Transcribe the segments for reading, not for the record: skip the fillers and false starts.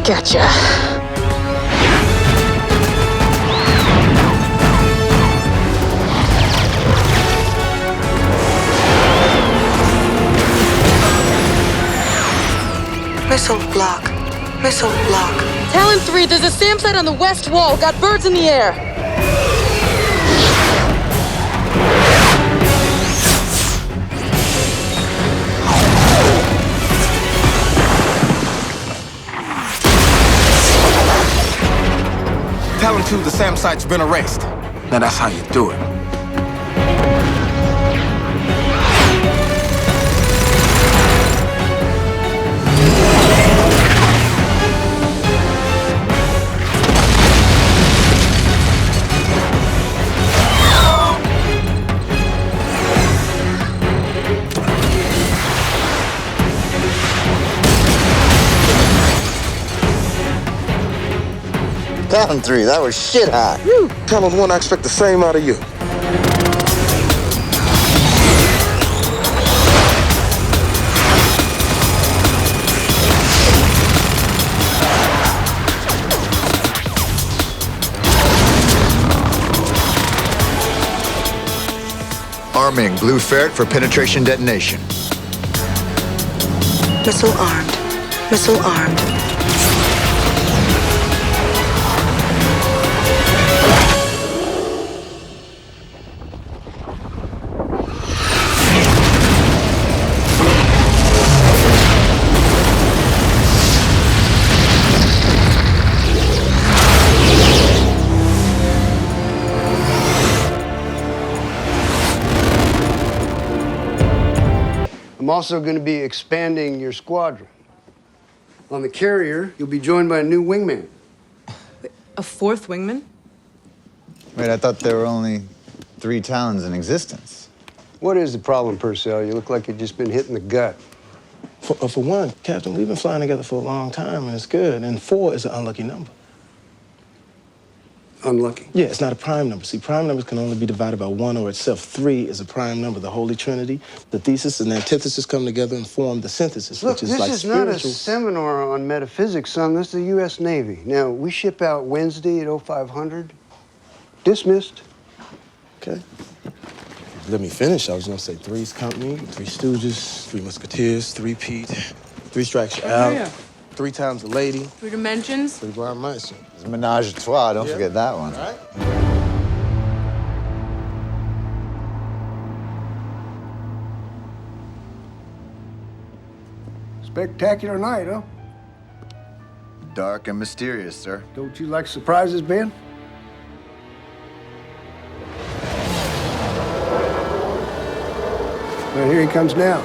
Gotcha. Missile block. Missile block. Talon 3, there's a SAM site on the west wall. Got birds in the air. Talon 2, the SAM site's been erased. Now that's how you do it. Talon 3, that was shit hot. Talon 1, I expect the same out of you. Arming Blue Ferret for penetration detonation. Missile armed. Missile armed. I'm also going to be expanding your squadron. On the carrier, you'll be joined by a new wingman. A fourth wingman? Wait, I thought there were only 3 Talons in existence. What is the problem, Purcell? You look like you've just been hit in the gut. For one, Captain, we've been flying together for a long time, and it's good. And 4 is an unlucky number. Unlucky. Yeah, it's not a prime number. See, prime numbers can only be divided by 1 or itself. 3 is a prime number, the Holy Trinity. The thesis and the antithesis come together and form the synthesis, Look, which is like this is not a spiritual. seminar on metaphysics, son. This is the U.S. Navy. Now, we ship out Wednesday at 0500. Dismissed. Okay. Let me finish. I was gonna say 3's company, 3 Stooges, 3 Musketeers, 3 Pete, 3 strikes you out, yeah. 3 times a lady, 3 dimensions? 3 bar mice. It's a menage a trois, don't forget that one. All right. Spectacular night, huh? Dark and mysterious, sir. Don't you like surprises, Ben? Well, here he comes now.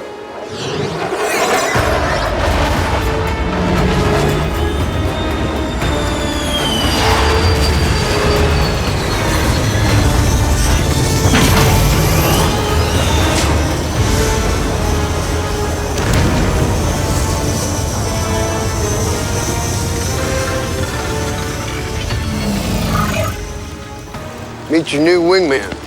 Meet your new wingman.